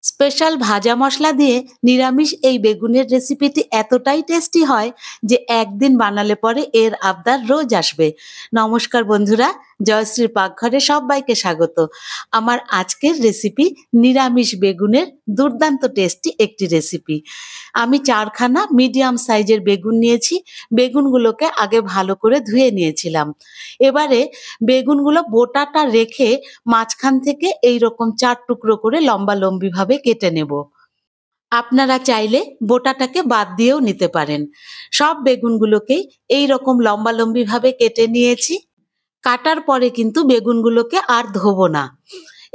Special ভাজা মশলা দিয়ে নিরামিষ এই বেগুনের রেসিপিটি এতটাই টেস্টি হয় যে একদিন বানালে পরে এর আবদার রোজ আসবে। নমস্কার বন্ধুরা, জয়শ্রীর পাকঘরে সবাইকে স্বাগত। আমার আজকের রেসিপি নিরামিষ বেগুনের দুর্দান্ত টেস্টি একটি রেসিপি। আমি 4খানা মিডিয়াম সাইজের বেগুন নিয়েছি। বেগুনগুলোকে আগে ভালো করে ধুয়ে নিয়েছিলাম। এবারে বেগুনগুলো বোটাটা রেখে মাঝখান থেকে এইরকম 4 টুকরো করে লম্বালম্বিভাবে কেটে নেব। আপনারা চাইলে বোটাটাকে বাদ দিয়েও নিতে পারেন। সব বেগুনগুলোকেই এইরকম লম্বালম্বিভাবে কেটে নিয়েছি। কাটার পরে কিন্তু বেগুনগুলোকে আর ধোবো না।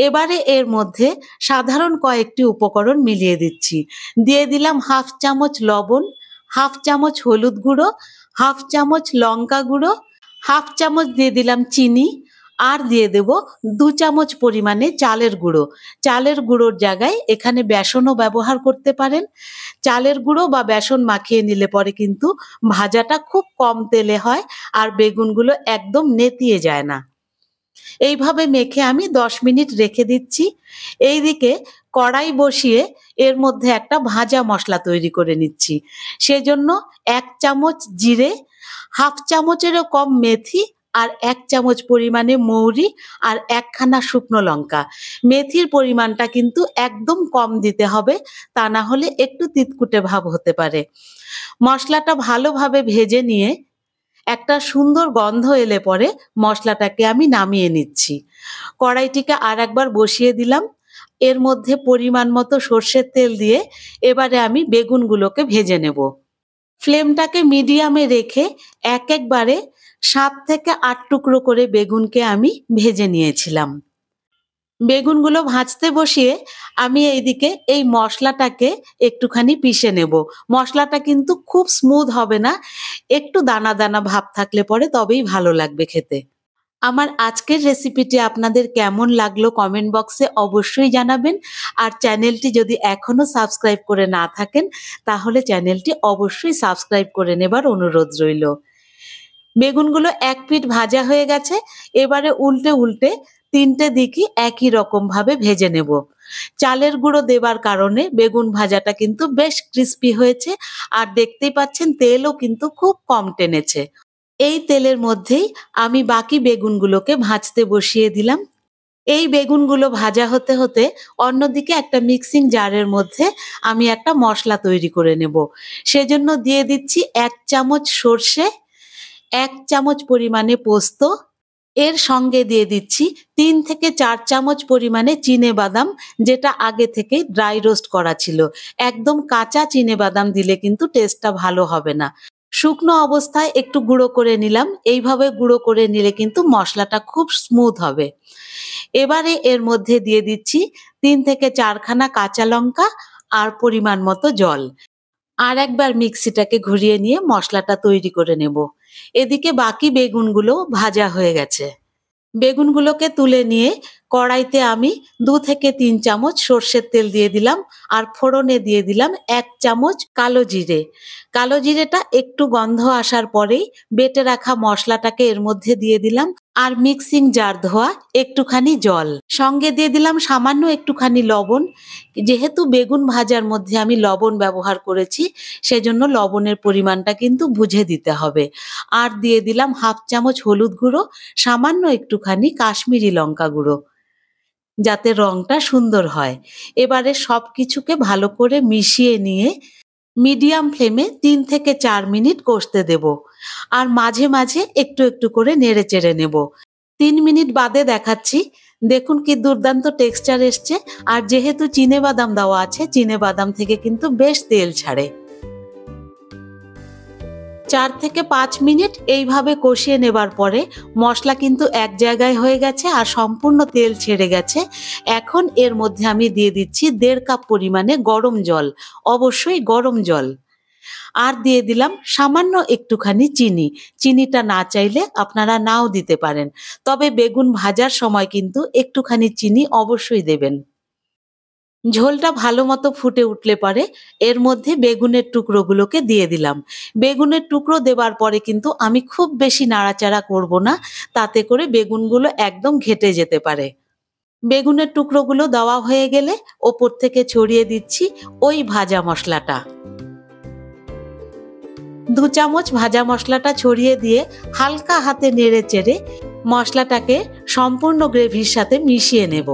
এবারে এর মধ্যে সাধারণ কয়েকটি উপকরণ মিলিয়ে দিচ্ছি। দিয়ে দিলাম 1/2 চামচ লবণ, 1/2 চামচ হলুদ গুঁড়ো, 1/2 চামচ লঙ্কা গুঁড়ো, 1/2 চামচ দিয়ে দিলাম চিনি, আর দিয়ে দেব 2 চামচ পরিমাণে চালের গুঁড়ো। চালের গুঁড়োর জায়গায় এখানে বেসনও ব্যবহার করতে পারেন। চালের গুঁড়ো বা বেসন মাখিয়ে নিলে পরে কিন্তু ভাজাটা খুব কম তেলে হয় আর বেগুনগুলো একদম নেতিয়ে যায় না। এইভাবে মেখে আমি 10 মিনিট রেখে দিচ্ছি। এইদিকে কড়াই বসিয়ে এর মধ্যে একটা ভাজা মশলা তৈরি করে নিচ্ছি। সেজন্য 1 চামচ জিরে, 1/2 চামচেরও কম মেথি, আর 1 চামচ পরিমাণে মৌরি, আর 1খানা শুকনো লঙ্কা। মেথির পরিমাণটা কিন্তু একদম কম দিতে হবে, তা না হলে একটু তিতকুটে ভাব হতে পারে। মশলাটা ভালোভাবে ভেজে নিয়ে একটা সুন্দর গন্ধ এলে পরে মশলাটাকে আমি নামিয়ে নিচ্ছি। কড়াইটিকে আরেকবার বসিয়ে দিলাম। এর মধ্যে পরিমাণ মতো সর্ষের তেল দিয়ে এবারে আমি বেগুনগুলোকে ভেজে নেব। ফ্লেমটাকে মিডিয়ামে রেখে একবারে 7 থেকে 8 টুকরো করে বেগুনকে আমি ভেজে নিয়েছিলাম। বেগুনগুলো ভাজতে বসিয়ে আমি এইদিকে এই মশলাটাকে একটুখানি পিষে নেব। মশলাটা কিন্তু খুব স্মুথ হবে না, একটু দানা দানা ভাব থাকলে পরে তবেই ভালো লাগবে খেতে। আমার আজকের রেসিপিটি আপনাদের কেমন লাগলো কমেন্ট বক্সে অবশ্যই জানাবেন। আর চ্যানেলটি যদি এখনো সাবস্ক্রাইব করে না থাকেন তাহলে চ্যানেলটি অবশ্যই সাবস্ক্রাইব করে নেবার অনুরোধ রইল। বেগুনগুলো এক পিঠ ভাজা হয়ে গেছে। এবারে উল্টে উল্টে 3টে দিকই একই রকম ভাবে ভেজে নেব। চালের গুঁড়ো দেবার কারণে বেগুন ভাজাটা কিন্তু বেশ ক্রিস্পি হয়েছে, আর দেখতেই পাচ্ছেন তেলও কিন্তু খুব কম টেনেছে। এই তেলের মধ্যেই আমি বাকি বেগুনগুলোকে ভাজতে বসিয়ে দিলাম। এই বেগুনগুলো ভাজা হতে হতে অন্যদিকে একটা মিক্সিং জারের মধ্যে আমি একটা মশলা তৈরি করে নেব। সেজন্য দিয়ে দিচ্ছি 1 চামচ সর্ষে, 1 চামচ পরিমাণে পোস্ত, এর সঙ্গে দিয়ে দিচ্ছি 3 থেকে 4 চামচ পরিমাণে চিনেবাদাম, যেটা আগে থেকেই ড্রাই রোস্ট করা ছিল। একদম কাঁচা চিনেবাদাম দিলে কিন্তু টেস্টটা ভালো হবে না। শুকনো অবস্থায় একটু গুঁড়ো করে নিলাম। এইভাবে গুঁড়ো করে নিলে কিন্তু মশলাটা খুব স্মুথ হবে। এবারে এর মধ্যে দিয়ে দিচ্ছি 3 থেকে 4খানা কাঁচা লঙ্কা আর পরিমাণ মতো জল। আর একবার মিক্সিটাকে ঘুরিয়ে নিয়ে মশলাটা তৈরি করে নেব। এদিকে বাকি বেগুনগুলো ভাজা হয়ে গেছে। বেগুনগুলোকে তুলে নিয়ে কড়াইতে আমি 2 থেকে 3 চামচ সর্ষের তেল দিয়ে দিলাম, আর ফোড়নে দিয়ে দিলাম 1 চামচ কালো জিরে। কালো জিরেটা একটু গন্ধ আসার পরেই বেটে রাখা মশলাটাকে এর মধ্যে দিয়ে দিলাম, আর মিক্সিং জার ধোয়া একটুখানি জল। সঙ্গে দিয়ে দিলাম সামান্য একটুখানি লবণ। যেহেতু বেগুন ভাজার মধ্যে আমি লবণ ব্যবহার করেছি, সেজন্য লবণের পরিমাণটা কিন্তু বুঝে দিতে হবে। আর দিয়ে দিলাম 1/2 চামচ হলুদ গুঁড়ো, সামান্য একটুখানি কাশ্মীরি লঙ্কা গুঁড়ো, যাতে রংটা সুন্দর হয়। এবারে সবকিছুকে ভালো করে মিশিয়ে নিয়ে মিডিয়াম ফ্লেমে 3 থেকে 4 মিনিট কষতে দেব, আর মাঝে মাঝে একটু একটু করে নেড়ে চেড়ে নেব। 3 মিনিট বাদে দেখাচ্ছি। দেখুন কি দুর্দান্ত টেক্সচার এসছে। আর যেহেতু চিনেবাদাম দেওয়া আছে, চিনেবাদাম থেকে কিন্তু বেশ তেল ছাড়ে। 4 থেকে 5 মিনিট এইভাবে কষিয়ে নেবার পরে মশলা কিন্তু এক জায়গায় হয়ে গেছে আর সম্পূর্ণ তেল ছেড়ে গেছে। এখন এর মধ্যে আমি দিয়ে দিচ্ছি 1.5 কাপ পরিমাণে গরম জল, অবশ্যই গরম জল। আর দিয়ে দিলাম সামান্য একটুখানি চিনি। চিনিটা না চাইলে আপনারা নাও দিতে পারেন, তবে বেগুন ভাজার সময় কিন্তু একটুখানি চিনি অবশ্যই দেবেন। ঝোলটা ভালো মতো ফুটে উঠলে পরে এর মধ্যে বেগুনের টুকরোগুলোকে দিয়ে দিলাম। বেগুনের টুকরো দেবার পরে কিন্তু আমি খুব বেশি নাড়াচাড়া করব না, তাতে করে বেগুনগুলো একদম ঘেটে যেতে পারে। বেগুনের টুকরোগুলো দেওয়া হয়ে গেলে ওপর থেকে ছড়িয়ে দিচ্ছি ওই ভাজা মশলাটা। 2 চামচ ভাজা মশলাটা ছড়িয়ে দিয়ে হালকা হাতে নেড়ে চেড়ে মশলাটাকে সম্পূর্ণ গ্রেভির সাথে মিশিয়ে নেব।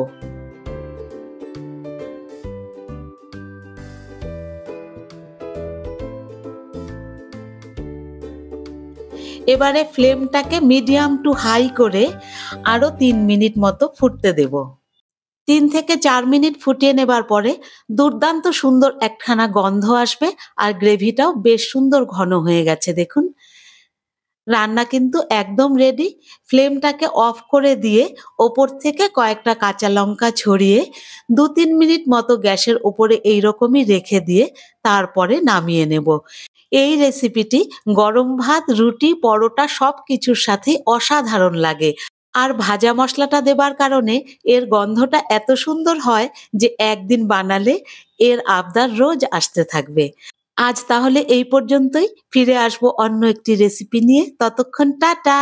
এবারে ফ্লেমটাকে মিডিয়াম টু হাই করে আরো 3 মিনিট মতো ফুটতে দেব। 3 থেকে 4 মিনিট ফুটিয়ে নেবার পরে দুর্দান্ত সুন্দর একখানা গন্ধ আসবে আর গ্রেভিটাও বেশ সুন্দর ঘন হয়ে গেছে দেখুন। রান্না কিন্তু একদম রেডি। ফ্লেমটাকে অফ করে দিয়ে ওপর থেকে কয়েকটা কাঁচা লঙ্কা ছড়িয়ে 2-3 মিনিট মতো গ্যাসের উপরে এইরকমই রেখে দিয়ে তারপরে নামিয়ে নেব। এই রেসিপিটি গরম ভাত, রুটি, পরোটা সবকিছুর সাথেই অসাধারণ লাগে। আর ভাজা মশলাটা দেবার কারণে এর গন্ধটা এত সুন্দর হয় যে একদিন বানালে এর আবদার রোজ আসতে থাকবে। আজ তাহলে এই পর্যন্তই। ফিরে আসবো অন্য একটি রেসিপি নিয়ে। ততক্ষণ টাটা।